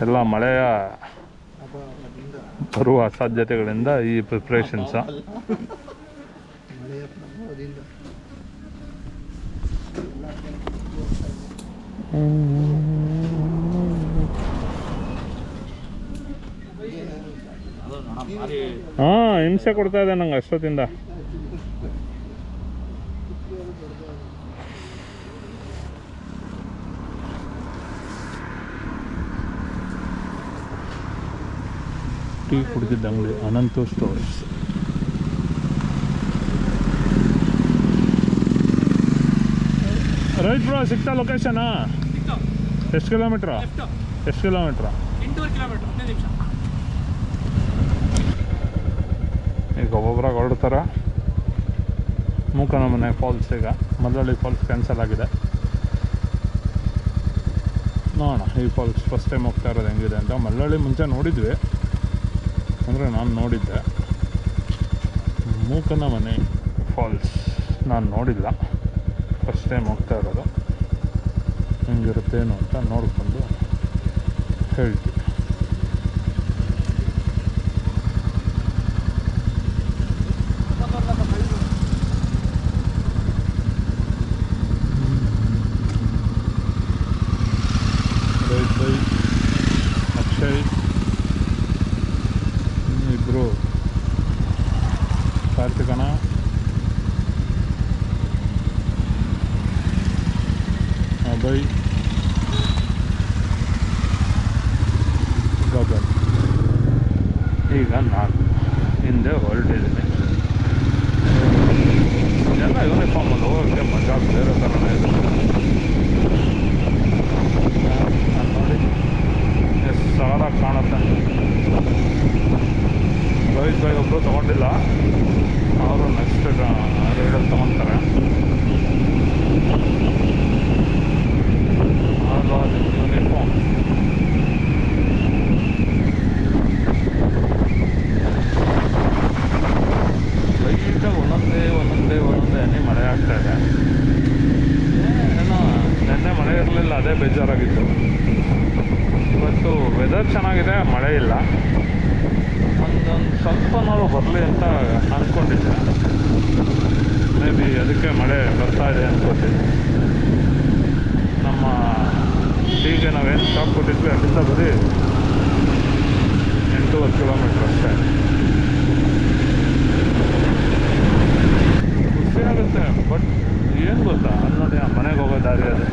ಎಲ್ಲ ಮಳೆಯ ಬರುವ ಸಾಧ್ಯತೆಗಳಿಂದ ಈ ಪ್ರಿಪ್ರೇಷನ್ಸ. ಹಾಂ, ಹಿಂಸೆ ಕೊಡ್ತಾ ಇದೆ ನಂಗೆ ಅಷ್ಟೊತ್ತಿಂದ. ಟೀ ಕುಡಿದಿದ್ದ ಅಂಗಡಿ ಅನಂತು ಸ್ಟೋರ್ಸ್. ರೈಟ್ ಬ್ರೋ, ಸಿಗ್ತಾ ಲೊಕೇಶನಾ? ಎಷ್ಟು ಕಿಲೋಮೀಟ್ರಾ? 8 ಕಿಲೋಮೀಟರ್, 15 ನಿಮಿಷ. ಈಗ ಒಬ್ಬೊಬ್ಬರಾಗ ಹೊರಡ್ತಾರೆ. ಮೂಕನಮನೆ ಫಾಲ್ಸ್. ಈಗ ಮಲ್ಲಳ್ಳಿ ಫಾಲ್ಸ್ ಕ್ಯಾನ್ಸಲ್ ಆಗಿದೆ. ನೋಡೋಣ ಈ ಫಾಲ್ಸ್ ಫಸ್ಟ್ ಟೈಮ್ ಹೋಗ್ತಾ ಇರೋದು ಹೆಂಗಿದೆ ಅಂತ. ಮಲ್ಲಳ್ಳಿ ಮುಂಚೆ ನೋಡಿದ್ವಿ, ಅಂದರೆ ನಾನು ನೋಡಿದ್ದೆ. ಮೂಕನಮನೆ ಫಾಲ್ಸ್. ನಾನು ನೋಡಿಲ್ಲ, ಫಸ್ಟ್ ಟೈಮ್ ಹೋಗ್ತಾ ಇರೋದು. ಹಿಂಗಿರುತ್ತೇನು ಅಂತ ನೋಡಿಕೊಂಡು ಹೇಳ್ತೀವಿ. ಬೈ ಅಕ್ಷಯ್ ಇಬ್ಬರು, ಕಾರ್ತಿಕನ, ಅಭಯ್, ಗಗನ್. ಈಗ ನಾನು ಹಿಂದೆ ಹೊರಟಿದ್ದೀನಿ. ಎಲ್ಲ ಯೂನಿಫಾರ್ಮಲ್ಲಿ ಹೋಗೋಕ್ಕೆ ಮಜಾ ಬೇರೆ ಥರನೇ ಇದೆ. ನಾನು ನೋಡಿ ಎಷ್ಟು ಸಾರಾಗಿ ಕಾಣುತ್ತೆ. ರೋಹಿತ್ ಭಾಯ್ ಒಬ್ಬರು ತೊಗೊಂಡಿಲ್ಲ, ಅವರು ನೆಕ್ಸ್ಟ್ ರೈಡಲ್ಲಿ ತೊಗೊತಾರೆ. ಯೂನಿಫಾರ್ಮ್ ಲೈಟಾಗಿ ಒಂದೊಂದೇ ಹನಿ ಮಳೆ ಆಗ್ತಾಯಿದೆ. ಏನೋ ನೆನ್ನೆ ಮಳೆ ಇರಲಿಲ್ಲ, ಅದೇ ಬೇಜಾರಾಗಿತ್ತು. ಇವತ್ತು ವೆದರ್ ಚೆನ್ನಾಗಿದೆ, ಮಳೆ ಇಲ್ಲ. ಒಂದೊಂದು ಸ್ವಲ್ಪನಾದ್ರು ಬರಲಿ ಅಂತ ಅಂದ್ಕೊಂಡಿದ್ದೆ. ಮೇ ಬಿ ಅದಕ್ಕೆ ಮಳೆ ಬರ್ತಾ ಇದೆ ಅಂದ್ಕೊತೀನಿ. ನಮ್ಮ ಟೀಗೆ ನಾವೇನು ಸ್ಟಾಪ್ ಕೊಟ್ಟಿದ್ವಿ ಅಲ್ಲಿಂದ ಬರೀ 8-10 ಕಿಲೋಮೀಟ್ರ್ ಅಷ್ಟೇ. ಖುಷಿ ಆಗುತ್ತೆ, ಬಟ್ ಏನು ಗೊತ್ತಾ, ಅನ್ನೋದೇ ಮನೆಗೆ ಹೋಗೋ ದಾರಿ ಅದು.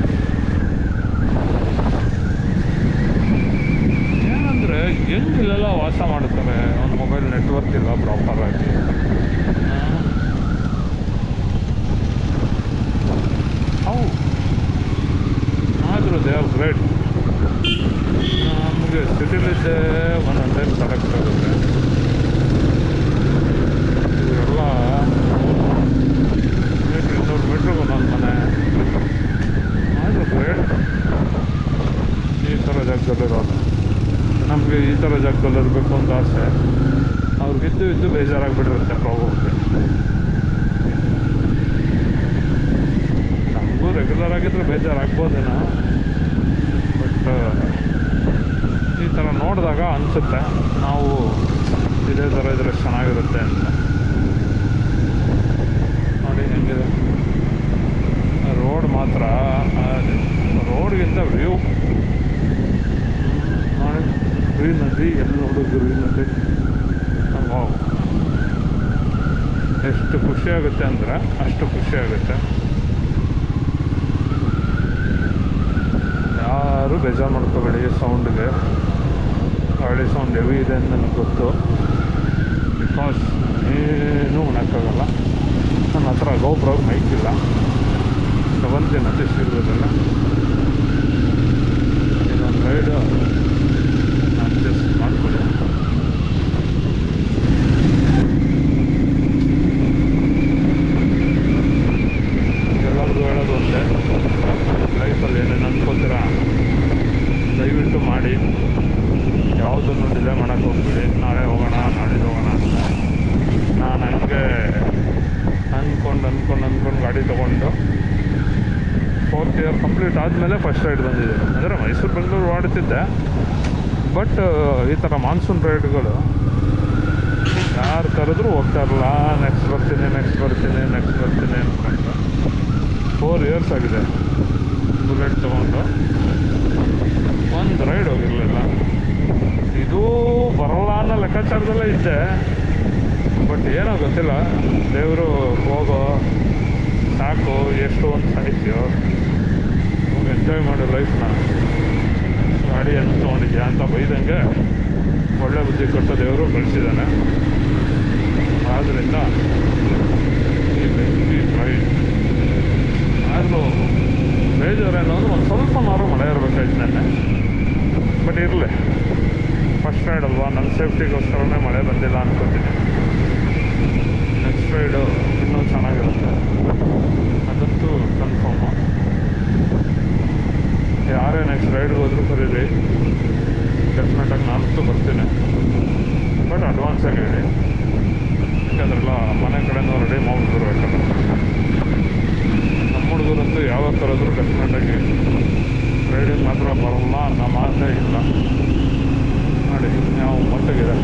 ಏನಂದರೆ ಹೆಂಗೆ ಇಲ್ಲೆಲ್ಲ ವಾಸ ಮಾಡ್ತಾರೆ, ಒಂದು ಮೊಬೈಲ್ ನೆಟ್ವರ್ಕ್ ಇಲ್ಲ ಪ್ರಾಪರಾಗಿ. ಆದರೂ ದೇ ಆರ್ ಗ್ರೇಟ್. ನಮಗೆ ಸಿಟಿಲಿದ್ದೇ ಒಂದೊಂದು ಟೈಮ್ ಕರೆಕ್ಟ್ ಆಗುತ್ತೆ. ಇವೆಲ್ಲ 200 ಮೀಟ್ರಿಗೆ ಒಂದೊಂದು ಮನೆ. ಆದರೂ ಗ್ರೇಟ್ ಈ ಥರ ಜಾಗದಲ್ಲಿರೋದು. ನಮಗೆ ಈ ಥರ ಜಾಗದಲ್ಲಿ ಇರಬೇಕು ಅಂತ ಆಸೆ. ಅವ್ರಿಗಿದ್ದು ಬೇಜಾರಾಗಿಬಿಟ್ಟಿರುತ್ತೆ ಪ್ರಾಬ್ಲಮ್ಗೆ. ನಮಗೂ ರೆಗ್ಯುಲರ್ ಆಗಿದ್ರೆ ಬೇಜಾರಾಗ್ಬೋದೇನೋ, ಬಟ್ ಈ ಥರ ನೋಡಿದಾಗ ಅನಿಸುತ್ತೆ ನಾವು ಇದೇ ಥರ ಇದ್ರೆ ಚೆನ್ನಾಗಿರುತ್ತೆ ಅಂತ. ನೋಡಿ ಹೆಂಗಿದೆ ರೋಡ್. ಮಾತ್ರ ರೋಡ್ಗಿಂತ ವ್ಯೂ ನೋಡಿ, ಗ್ರೀನರಿ, ಎಲ್ಲಿ ನೋಡು ಗ್ರೀನರಿ. ಎಷ್ಟು ಖುಷಿಯಾಗುತ್ತೆ ಅಂದರೆ ಅಷ್ಟು ಖುಷಿಯಾಗುತ್ತೆ. ಯಾರು ಬೇಜಾರು ಮಾಡ್ಕೋಬೇಡಿ ಸೌಂಡ್ಗೆ. ಗಾಡಿ ಸೌಂಡ್ ಹೆವಿ ಇದೆ ಅಂತ ನನಗೆ ಗೊತ್ತು. ಬಿಕಾಸ್ ಏನೂ ಮಾಡೋಕ್ಕಾಗಲ್ಲ. ನನ್ನ ಹತ್ರ ಗೋಪ್ರಾಗ್ ಮೈಕ್ ಇಲ್ಲ, ತಗೊಂತೀನಿ ಸಿಗೋದಿಲ್ಲ. ಇದೊಂದು ರೈಡು ಅಡ್ಜಸ್ಟ್ ಮಾಡಿಕೊಡಿ. ಎಲ್ಲರಿಗೂ ಹೇಳೋದು ಒಂದೇ, ಲೈಫಲ್ಲಿ ಏನೇನು ಅಂದ್ಕೋತೀರ ದಯವಿಟ್ಟು ಮಾಡಿ. ಯಾವುದನ್ನು ಡಿಲೇ ಮಾಡೋಕ್ಕೆ ಹೋಗ್ಬಿಡಿ. ನಾಳೆ ಹೋಗೋಣ, ನಾಳಿದ್ದು ಹೋಗೋಣ ಅಂತ ನಾನು ಹಂಗೆ ಅಂದ್ಕೊಂಡು ಗಾಡಿ ತೊಗೊಂಡು 4th ಇಯರ್ ಕಂಪ್ಲೀಟ್ ಆದಮೇಲೆ ಫಸ್ಟ್ ರೈಡ್ ಬಂದಿದ್ದೀನಿ. ಅಂದರೆ ಮೈಸೂರು ಬೆಂಗಳೂರು ಓಡುತ್ತಿದ್ದೆ, ಬಟ್ ಈ ಥರ ಮಾನ್ಸೂನ್ ರೈಡ್ಗಳು ಯಾರು ಕರೆದ್ರೂ ಹೋಗ್ತಾ ಇರಲ್ಲ. ನೆಕ್ಸ್ಟ್ ಬರ್ತೀನಿ ಅಂದ್ಕೊಂಡು 4 ಇಯರ್ಸ್ ಆಗಿದೆ ಬುಲೆಟ್ ತೊಗೊಂಡು ಒಂದು ರೈಡ್ ಹೋಗಿರಲಿಲ್ಲ. ಇದು ಬರೋಲ್ಲ ಅನ್ನೋ ಲೆಕ್ಕಾಚಾರದಲ್ಲೇ ಇದ್ದೆ, ಬಟ್ ಏನೋ ಗೊತ್ತಿಲ್ಲ, ದೇವರು ಹೋಗೋ ಸಾಕು, ಎಷ್ಟು ಒಂದು ಸಾಹಿತ್ಯ ಎಂಜಾಯ್ ಮಾಡೋ ಲೈಫ್ನ. ಗಾಡಿ ಅಂತ ತೊಗೊಂಡಿದ್ಯಾ ಅಂತ ಬೈದಂಗೆ ಒಳ್ಳೆ ಬುದ್ಧಿ ಕೊಟ್ಟ ದೇವರು ಕಳಿಸಿದ್ದಾನೆ. ಆದ್ದರಿಂದ ಈ ರೈಡ್ ಆದರೂ ಬೇಜಾರೇನಾದರೂ ಒಂದು ಸ್ವಲ್ಪನಾದ್ರು ಮಳೆ ಇರಬೇಕಾಯ್ತು ನೆನ್ನೆ, ಬಟ್ ಇರಲಿ. ಫಸ್ಟ್ ರೈಡ್ ಅಲ್ವಾ, ನನ್ನ ಸೇಫ್ಟಿಗೋಸ್ಕರನೇ ಮಳೆ ಬಂದಿಲ್ಲ ಅಂದ್ಕೊತೀನಿ. ನೆಕ್ಸ್ಟ್ ರೈಡು ಇನ್ನೂ ಚೆನ್ನಾಗಿರುತ್ತೆ, ಅದಂತೂ ಕನ್ಫರ್ಮು. ಯಾರೇ ನೆಕ್ಸ್ಟ್ ರೈಡ್ಗೆ ಹೋದರೂ ಕರೀರಿ, ಡೆಫಿನೆಟಾಗಿ ನಾನಂತೂ ಬರ್ತೀನಿ. ಬಟ್ ಅಡ್ವಾನ್ಸಾಗಿ ಹೇಳಿ, ಯಾಕಂದ್ರೆಲ್ಲ ಮನೆ ಕಡೆನೂ ರೆಡಿ ಮಾಡ್ಬಿಡ್ಬೇಕಲ್ಲ. ಹುಡುಗರಂತೂ ಯಾವಾಗ ಕರೆದ್ರು ಡೆಫಿನೆಟಾಗಿ ರೈಡಿಂಗ್ ಮಾತ್ರ ಬರಲ್ಲ ಅನ್ನೋ ಮಾತೇ ಇಲ್ಲ ನೋಡಿ ಯಾವ ಮಟ್ಟಿಗಿದೆ.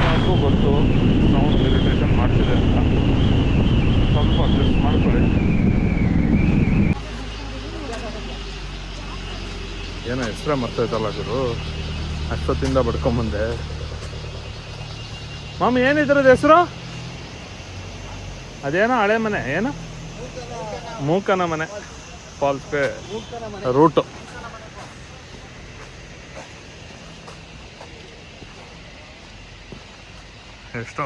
ನನಗೂ ಗೊತ್ತು ಸೌಂಡ್ ಇರಿಟೇಷನ್ ಮಾಡ್ತಿದೆ ಅಂತ, ಸ್ವಲ್ಪ ಅಡ್ಜಸ್ಟ್ ಮಾಡ್ಕೊಳ್ಳಿ. ಏನೋ ಹೆಸರೇ ಮರ್ತೈತಲ್ಲ ಗುರು, ಅಷ್ಟೊತ್ತಿಂದ ಬಡ್ಕೊಂಬಂದೆ. ಮಾಮಿ ಏನಿದ್ರದ್ದು ಹೆಸರು? ಅದೇನೋ ಹಳೆ ಮನೆ, ಏನು ಮೂಕನ ಮನೆ ಫಾಲ್ಸ್ಗೆ ರೂಟು. ಎಷ್ಟೋ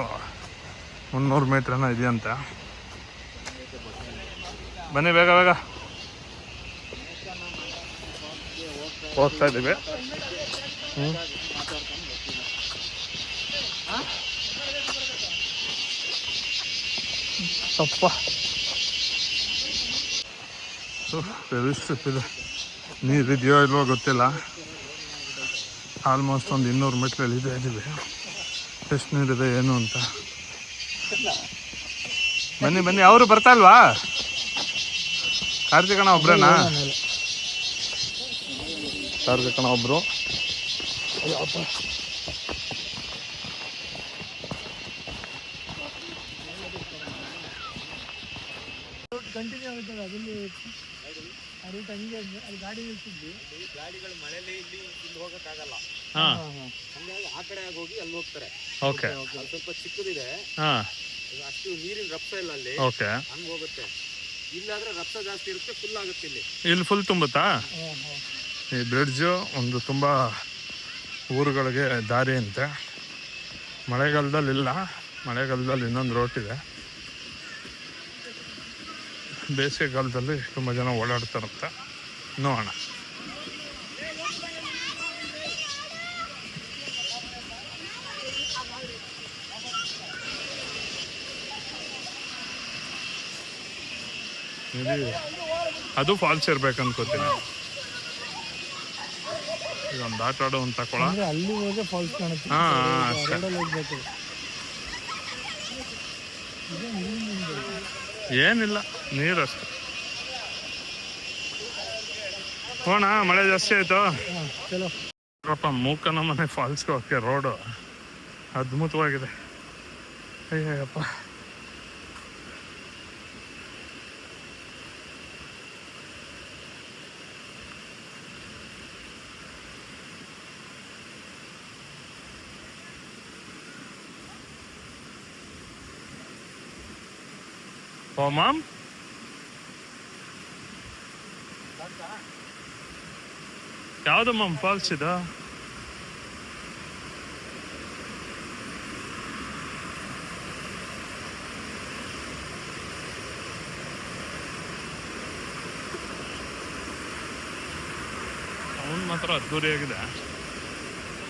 300 ಮೀಟ್ರನ ಇದೆಯಂತೆ. ಬನ್ನಿ ಬೇಗ ಬೇಗ ಹೋಗ್ತಾ ಇದ್ದೀವಿ. ಅಪ್ಪ ಇದೆ, ನೀರಿದೆಯೋ ಇಲ್ವೋ ಗೊತ್ತಿಲ್ಲ. ಆಲ್ಮೋಸ್ಟ್ ಒಂದು 200 ಮೀಟ್ರಲ್ಲಿ ಇದ್ದೀವಿ. ಎಷ್ಟು ನೀರಿದೆ ಏನು ಅಂತ. ಬನ್ನಿ ಬನ್ನಿ. ಅವರು ಬರ್ತಾ ಇಲ್ವಾ? ಕಾರ್ತಿಕಣ್ಣ ಒಬ್ರೇನಾ? ಕಾರ್ತಿಕಣ್ಣ ಒಬ್ರು. ಕಂಟಿನ್ಯೂ ಆಗುತ್ತೆ ಅದಲ್ಲಿ ಆ ರೂಟ್ ಹಂಗೆ ಅಲ್ಲಿ ಗಾಡಿ ನಿಲ್ಸಿದ್ವಿ. ಗಾಡಿಗಳು ಮಳೆಯಲ್ಲಿ ಇಲ್ಲಿ ಹೋಗಕ್ಕಾಗಲ್ಲ, ಹಾಂ ಹಂಗಾಗಿ ಆ ಕಡೆ ಹೋಗಿ ಅಲ್ಲಿ ಹೋಗ್ತಾರೆ. ಓಕೆ. ಅಲ್ಲಿ ಸ್ವಲ್ಪ ಚಿಕ್ಕದಿದೆ, ಹಾಂ ಅಷ್ಟು ನೀರಿನ ರಭಸ ಇಲ್ಲ ಅಲ್ಲಿ, ಓಕೆ. ಹಂಗೆ ಹೋಗುತ್ತೆ. ಇಲ್ಲಾದ್ರೆ ರಭಸ ಜಾಸ್ತಿ ಇರುತ್ತೆ, ಫುಲ್ ಆಗುತ್ತೆ ಇಲ್ಲಿ. ಇಲ್ಲಿ ಫುಲ್ ತುಂಬುತ್ತಾ? ಈ ಬ್ರಿಡ್ಜು ಒಂದು ತುಂಬ ಊರುಗಳಿಗೆ ದಾರಿ ಅಂತೆ. ಮಳೆಗಾಲದಲ್ಲಿ ಇಲ್ಲ, ಮಳೆಗಾಲದಲ್ಲಿ ಇನ್ನೊಂದು ರೋಟ್ ಇದೆ. ಬೇಸಿಗೆಗಾಲದಲ್ಲಿ ತುಂಬ ಜನ ಓಡಾಡ್ತಾರಂತೆ. ನೋಡೋಣ. ಇಲ್ಲಿ ಅದು ಫಾಲ್ಸ್ ಇರ್ಬೇಕು ಅನ್ಕೋತೀನಿ. ಇದೊಂದು ಆಟ ಆಡುವಂಥ ಕೊಳ. ಅಲ್ಲಿ ಹೋಗಿ ಫಾಲ್ಸ್ ಕಾಣುತ್ತೆ. ಹಾಂ ಅಷ್ಟೇ, ಹೋಗ್ಬೇಕು. ಏನಿಲ್ಲ, ನೀರಷ್ಟೆ. ಹೋಣ, ಮಳೆ ಜಾಸ್ತಿ ಆಯಿತು. ಚಲೋ. ಪಾಪ ಮೂಕನ ಮನೆ ಫಾಲ್ಸ್ಗೆ ಹೋಗಕ್ಕೆ ರೋಡು ಅದ್ಭುತವಾಗಿದೆ. ಅಯ್ಯಪ್ಪ, ಓ ಮಾಮ್, ಯಾವುದು ಮಾಮ್ ಫಾಲ್ಸ್ ಇದು? ಅವನು ಮಾತ್ರ ಅದ್ದೂರಿಯಾಗಿದೆ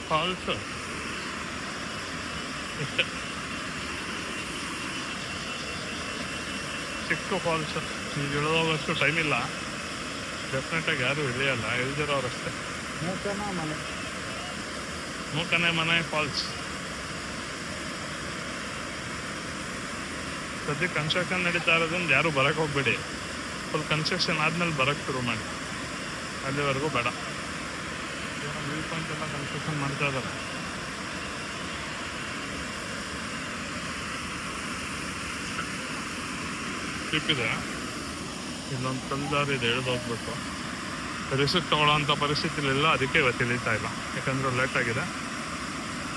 ಫಾಲ್ಸ್. ಇಷ್ಟೇ ಚಿಕ್ಕ ಫಾಲ್ಸ್. ನೀವು ಇಳಿದೋಗಷ್ಟು ಟೈಮ್ ಇಲ್ಲ. ಡೆಫಿನೆಟಾಗಿ ಯಾರು ಇಳಿಯಲ್ಲ, ಇಳಿದಿರೋರಷ್ಟೇ. ಮೂಕನೆ ಮನೆ ಫಾಲ್ಸ್. ಸದ್ಯ ಕನ್ಸ್ಟ್ರಕ್ಷನ್ ನಡೀತಾ ಇರೋದ್ರಿಂದ ಯಾರು ಬರಕ್ಕೆ ಹೋಗ್ಬೇಡಿ. ಫುಲ್ ಕನ್ಸ್ಟ್ರಕ್ಷನ್ ಆದ್ಮೇಲೆ ಬರಕ್ಕೆ ಶುರು ಮಾಡಿ, ಅಲ್ಲಿವರೆಗೂ ಬೇಡ. ವ್ಯೂ ಪಾಯಿಂಟ್ ಎಲ್ಲ ಕನ್ಸ್ಟ್ರಕ್ಷನ್ ಮಾಡ್ತಾ ಇದ್ದಾರೆ. ಇದೆ, ಇಲ್ಲೊಂದು ಕಲ್ದಾರಿ ಇದೆ, ಇಳಿದೋಗ್ಬೇಕು. ರಿಸಿಪ್ಟ್ ತೊಗೊಳ್ಳೋಂಥ ಪರಿಸ್ಥಿತಿಲಿಲ್ಲ, ಅದಕ್ಕೆ ಇವತ್ತು ಇಳಿತಾ ಇಲ್ಲ. ಯಾಕಂದರೆ ಲೇಟ್ ಆಗಿದೆ.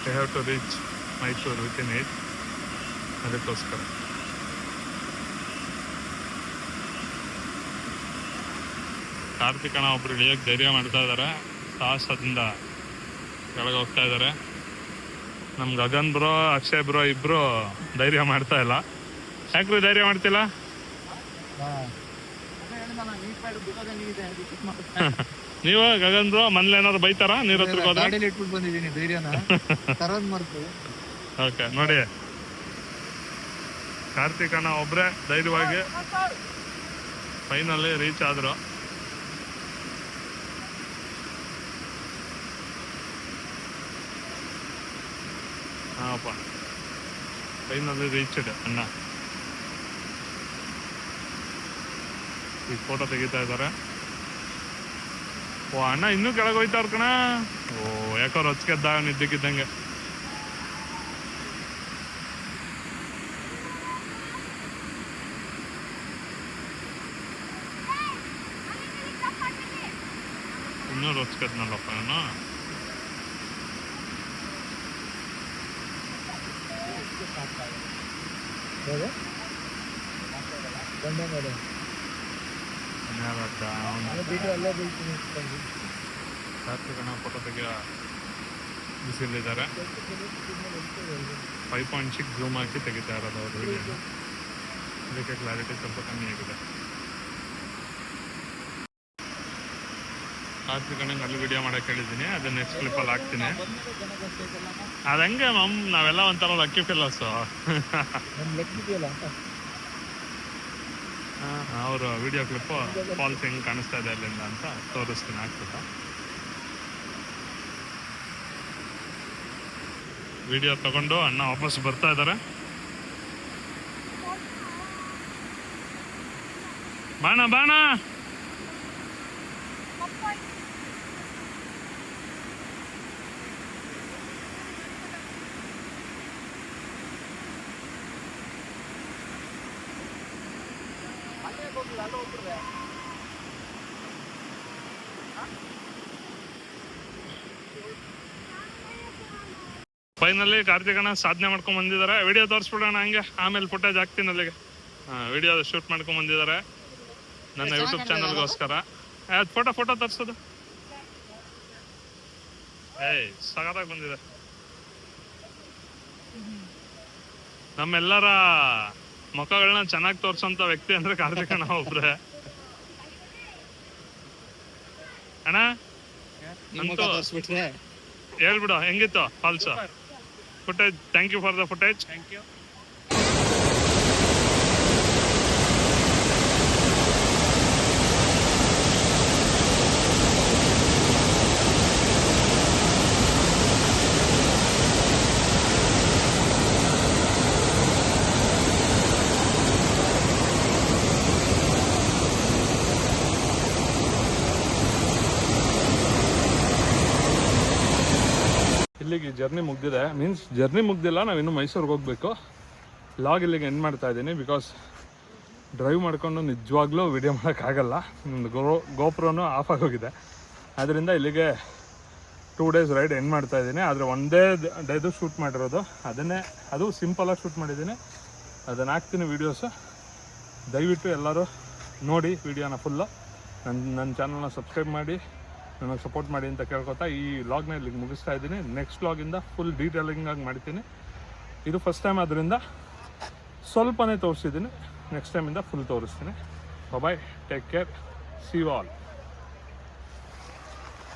I have to reach Mysore within 8, ಅದಕ್ಕೋಸ್ಕರ. ಕಾರ್ತಿಕಣ್ಣ ಒಬ್ರು ಇಳಿಯೋಕ್ಕೆ ಧೈರ್ಯ ಮಾಡ್ತಾ ಇದ್ದಾರೆ, ಸಾಹಸದಿಂದ ಕೆಳಗೆ ಹೋಗ್ತಾ ಇದ್ದಾರೆ. ನಮ್ಮ ಗಗನ್ ಬ್ರೋ, ಅಕ್ಷಯ್ ಬ್ರೋ ಇಬ್ಬರು ಧೈರ್ಯ ಮಾಡ್ತಾ ಇಲ್ಲ. ಯಾಕ್ರಿ ಧೈರ್ಯ ಮಾಡ್ತಿಲ್ಲ? ನೀವು ಗಗನ್ ಬ್ರೋ ಮನೇಲಿ ಏನಾದ್ರು ಬೈತಾರ ನೀರ್ ಹತ್ರ ಹೋದ್ರೆ? ಇಟ್ಬಿಟ್ಟು ಬಂದಿದ್ದೀನಿ ಧೈರ್ಯನ ತರೋದ್ ಮರ್ತು. ಓಕೆ, ನೋಡಿ ಕಾರ್ತಿಕಣ್ಣ ಒಬ್ರೆ ಧೈರ್ಯವಾಗಿ ಫೈನಲಿ ರೀಚ್ ಆದ್ರು. ಹಾಪ ಫೈನಲಿ ರೀಚ್ಡ್ ಅಣ್ಣ. ಈಗ ಫೋಟೋ ತೆಗಿತಾ ಇದ್ದಾರೆ. ಓ ಅಣ್ಣ ಇನ್ನೂ ಕೆಳಗೆ ಹೋಯ್ತಾವ್ರ ಕಣ. ಓ ಯಾಕೋ ರೊಚ್ಗೆದ್ದ ನಿದ್ದಕ್ಕಿದ್ದಂಗೆ. ಇನ್ನೂ ರೊಚ್ಗೆದ್ನಲ್ಲಪ್ಪ ನಾನು. ಕಾರ್ತಿಕಣ್ಣ ಫೋಟೋ ತೆಗಿಯೋ ಬಿಸಿಲಿದ್ದಾರೆ. 5.6 ಝೂಮ್ ಹಾಕಿ ತೆಗಿತಾ ಇರೋದು ಅವ್ರ ವಿಡಿಯೋನ. ಇದಕ್ಕೆ ಕ್ಲಾರಿಟಿ ಸ್ವಲ್ಪ ಕಮ್ಮಿ ಆಗಿದೆ. ಕಾರ್ತಿಕಣ್ಣಂಗೆ ಅಲ್ಲಿ ವಿಡಿಯೋ ಮಾಡೋಕೆ ಹೇಳಿದ್ದೀನಿ, ಅದು ನೆಕ್ಸ್ಟ್ ಕ್ಲಿಪ್ಪಲ್ಲಿ ಹಾಕ್ತೀನಿ. ಅದು ಹಂಗೆ ನಾವೆಲ್ಲ ಒಂಥರ ಲಕ್ಕಿ ಫಿಲ್ಲರ್ಸು. ಅವರು ವಿಡಿಯೋ ಕ್ಲಿಪ್ಪು ಫಾಲ್ಸ್ ಹೆಂಗೆ ಕಾಣಿಸ್ತಾ ಇದೆ ಅಲ್ಲಿಂದ ಅಂತ ತೋರಿಸ್ತೀನಿ, ಹಾಕ್ಬಿಟ್ಟು. ವಿಡಿಯೋ ತಗೊಂಡು ಅಣ್ಣ ವಾಪಸ್ ಬರ್ತಾ ಇದ್ದಾರೆ. ಬಾಣ ಬಾಣ. ಫೈನಲಿ ಕಾರ್ತಿಕಣ್ಣ ಸಾಧನೆ ಮಾಡ್ಕೊಂಡು ಬಂದಿದ್ದಾರೆ. ವಿಡಿಯೋ ತೋರಿಸ್ಬಿಡೋಣ ಹಂಗೆ, ಆಮೇಲೆ ಫುಟೇಜ್ ಹಾಕ್ತೀನಿ ಅಲ್ಲಿಗೆ. ವಿಡಿಯೋ ಶೂಟ್ ಮಾಡ್ಕೊಂಡು ಬಂದಿದ್ದಾರೆ ನನ್ನ ಯೂಟ್ಯೂಬ್ ಚಾನಲ್ಗೋಸ್ಕರ. ಅದು ಫೋಟೋ ತರಿಸೋದು ಸಗತ್ತಾಗಿ ಬಂದಿದೆ. ನಮ್ಮೆಲ್ಲರ ಮುಖಗಳನ್ನ ಚೆನ್ನಾಗಿ ತೋರ್ಸೋಂಥ ವ್ಯಕ್ತಿ ಅಂದ್ರೆ ಕಾರ್ತಿಕಣ್ಣ ಒಬ್ರೆ. ಅಣ್ಣ ಅಂತೂ ಹೇಳ್ಬಿಡು ಹೆಂಗಿತ್ತು falls footage. Thank you for the footage. Thank you. ಇಲ್ಲಿಗೆ ಜರ್ನಿ ಮುಗ್ದಿದೆ. ಮೀನ್ಸ್ ಜರ್ನಿ ಮುಗ್ದಿಲ್ಲ, ನಾವಿನ್ನು ಮೈಸೂರಿಗೆ ಹೋಗಬೇಕು. ಲಾಗ್ ಇಲ್ಲಿಗೆ ಎಂಡ್ ಮಾಡ್ತಾ ಇದ್ದೀನಿ. ಬಿಕಾಸ್ ಡ್ರೈವ್ ಮಾಡಿಕೊಂಡು ನಿಜವಾಗ್ಲೂ ವಿಡಿಯೋ ಮಾಡೋಕ್ಕಾಗಲ್ಲ. ನಮ್ಮದು ಗೋಪ್ರೋನು ಆಫ್ ಆಗೋಗಿದೆ. ಅದರಿಂದ ಇಲ್ಲಿಗೆ 2 ಡೇಸ್ ರೈಡ್ ಎಂಡ್ ಮಾಡ್ತಾ ಇದ್ದೀನಿ. ಆದರೆ ಒಂದೇ ಡೇದು ಶೂಟ್ ಮಾಡಿರೋದು, ಅದು ಸಿಂಪಲಾಗಿ ಶೂಟ್ ಮಾಡಿದ್ದೀನಿ. ಅದನ್ನು ಹಾಕ್ತೀನಿ ವೀಡಿಯೋಸು. ದಯವಿಟ್ಟು ಎಲ್ಲರೂ ನೋಡಿ ವಿಡಿಯೋನ ಫುಲ್ಲು. ನನ್ನ ಚಾನಲ್ನ ಸಬ್ಸ್ಕ್ರೈಬ್ ಮಾಡಿ ನನಗೆ ಸಪೋರ್ಟ್ ಮಾಡಿ ಅಂತ ಕೇಳ್ಕೊತಾ ಈ ವ್ಲಾಗ್ನ ಇಲ್ಲಿಗೆ ಮುಗಿಸ್ತಾ ಇದ್ದೀನಿ. ನೆಕ್ಸ್ಟ್ ವ್ಲಾಗಿಂದ ಫುಲ್ ಡೀಟೇಲಿಂಗಾಗಿ ಮಾಡ್ತೀನಿ. ಇದು ಫಸ್ಟ್ ಟೈಮ್ ಆದ್ದರಿಂದ ಸ್ವಲ್ಪನೇ ತೋರಿಸಿದ್ದೀನಿ. ನೆಕ್ಸ್ಟ್ ಟೈಮಿಂದ ಫುಲ್ ತೋರಿಸ್ತೀನಿ. Bye, take care, see you all.